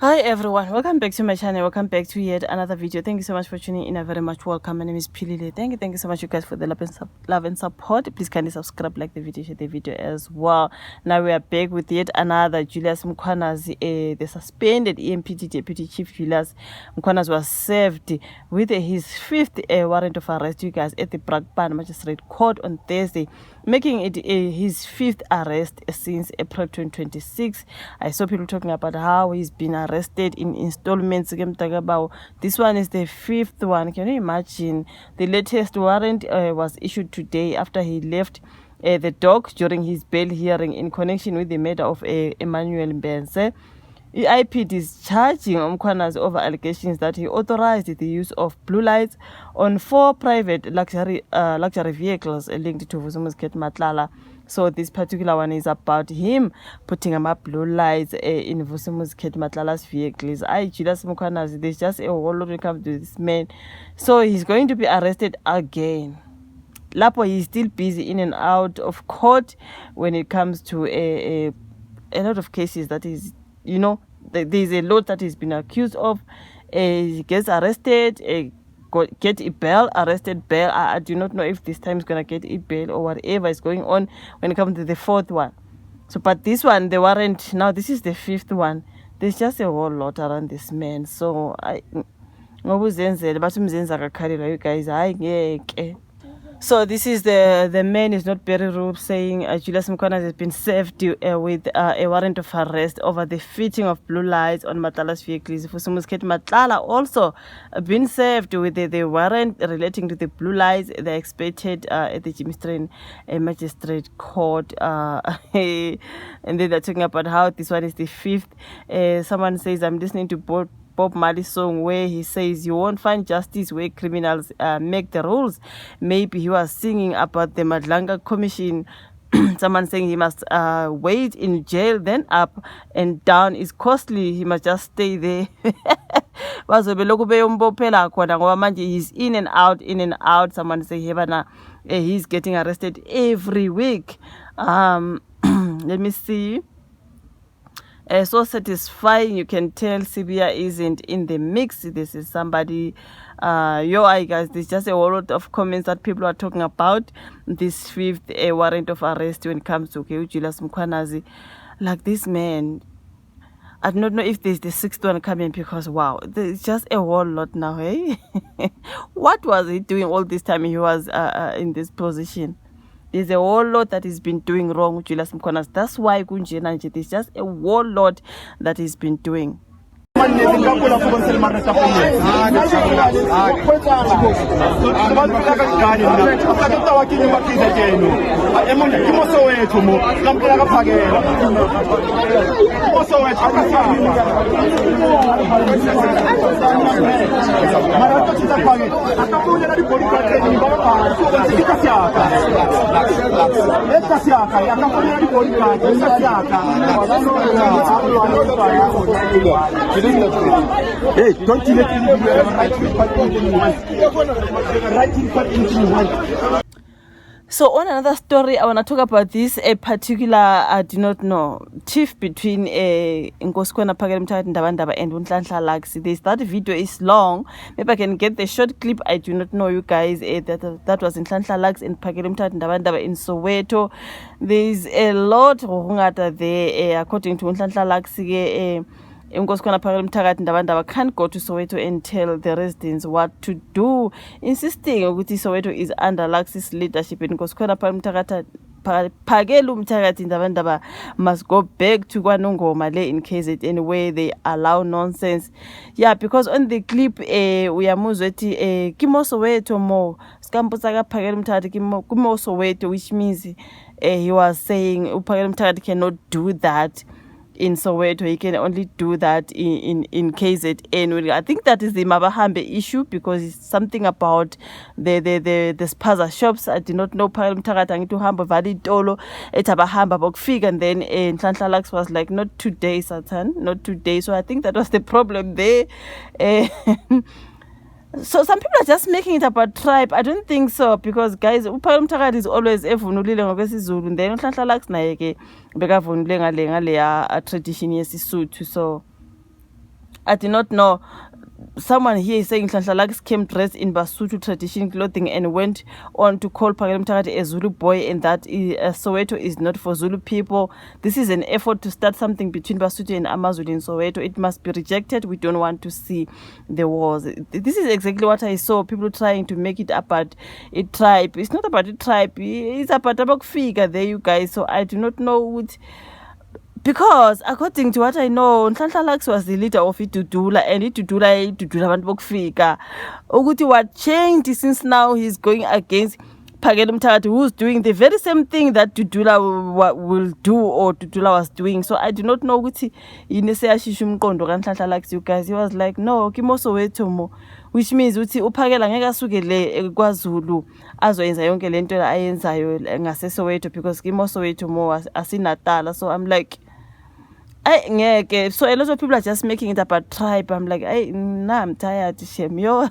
Hi everyone, welcome back to my channel. Welcome back to yet another video. Thank you so much for tuning in. I very much welcome. My name is Pilile. Thank you so much, you guys, for the love and support. Please kindly subscribe, like the video, share the video as well. Now we are back with yet another Julius Mkhwanazi. The suspended EMPD Deputy Chief Julius Mkhwanazi was served with his fifth warrant of arrest, you guys, at the Brakpan Magistrate Court on Thursday, making it his fifth arrest since April 2026. I saw people talking about how he's been arrested in installments. This one is the fifth one. Can you imagine? The latest warrant was issued today after he left the dock during his bail hearing in connection with the murder of Emmanuel Mbenze. EIPD is charging Mkhwanazi over allegations that he authorized the use of blue lights on 4 private luxury vehicles linked to Vusumuzi Matlala. So this particular one is about him putting up blue lights in Vusumuzi Matlala's vehicles. Julius Mkhwanazi, there's just a whole lot when it comes to this man. So he's going to be arrested again. Lapo, he's still busy in and out of court when it comes to a lot of cases that is, you know, there's a lot that he's been accused of. He gets arrested, get a bail, arrested bail. I do not know if this time he's going to get a bail or whatever is going on when it comes to the fourth one. So, but this one, the warrant, now this is the fifth one. There's just a whole lot around this man. So, you guys, so this is the man is not very rude, saying Julius Mkhwanazi has been served with a warrant of arrest over the fitting of blue lights on Matlala's vehicles. Vusumuzi Matlala also been served with the warrant relating to the blue lights. They're expected at the Germiston Magistrate Court. And then they're talking about how this one is the fifth. Someone says, I'm listening to Bob Marley's song where he says, you won't find justice where criminals make the rules. Maybe he was singing about the Madlanga Commission. Someone saying he must wait in jail, then up and down is costly. He must just stay there. He's in and out. Someone say he's getting arrested every week. Let me see. So satisfying, you can tell Sibia isn't in the mix. This is somebody, guys, there's just a whole lot of comments that people are talking about this fifth warrant of arrest when it comes to Julius Mkhwanazi. Like this man, I do not know if there's the sixth one coming, because wow, there's just a whole lot now, hey? What was he doing all this time he was in this position? There's a whole lot that he's been doing wrong with Julius Mkhwanazi. That's why there's just a whole lot that he's been doing. Hey, don't you let me So on another story, I want to talk about this a particular, I do not know, tiff between Nkosikhona Phakela Mthakathi Ndabandaba and Unhlanhla Lux. That video is long. Maybe I can get the short clip. I do not know, you guys. That was Unhlanhla Lux and Phakela Mthakathi Ndabandaba in Soweto. There's a lot there, according to Unhlanhla Lux. Nkosikhona Phakela Mthakathi Ndabandaba can't go to Soweto and tell the residents what to do, insisting that Soweto is under Lux's leadership, and Nkosikhona Phakela Mthakathi Ndabandaba must go back to KwaNongoma in KZN where they allow nonsense. Yeah, because on the clip we are muzwethi kimo Soweto mo skampusa ka Phakela Mthakathi kimo Soweto, which means he was saying Phakela Mthakathi cannot do that in Soweto. He can only do that in KZN. I think that is the Mabahambe issue, because it's something about the spaza shops. I did not know Phakela Mthakathi angithi uhamba vali itolo etabahamba bokufika, and then Nhlanhla Lux was like, not today Satan, not today. So I think that was the problem there. So some people are just making it about tribe. I don't think so, because guys, Phakela Mthakathi is always evunulile ngokwesiZulu, and then Nhlanhla Lux naye ke bekavunule ngale ya tradition yesisuthu. So I did not know. Someone here is saying Nhlanhla came dressed in Basotho tradition clothing and went on to call Phakela Mthakathi a Zulu boy, and that Soweto is not for Zulu people. This is an effort to start something between Basotho and AmaZulu in Soweto. It must be rejected. We don't want to see the wars. This is exactly what I saw. People trying to make it about a tribe. It's not about a tribe. It's about a figure there, you guys. So I do not know what. Because according to what I know, Nhlanhla was the leader of iDudula, and iDudula abantu bokufika. Ukuthi what changed since now he's going against Phakela Mthakathi, who's doing the very same thing that Dudula will do or Dudula was doing. So I do not know ukuthi yini seyashisha umqondo kaNhlanhla, you guys. He was like, no, kimo Soweto mo, which means ukuthi uPhakela ngeke asuke le kwaZulu azoyenza yonke lento ayenzayo ngase Soweto, because kimo Soweto mo asinatala. So I'm like, so a lot of people are just making it about tribe. I'm like, nah, I'm tired, shem, yo.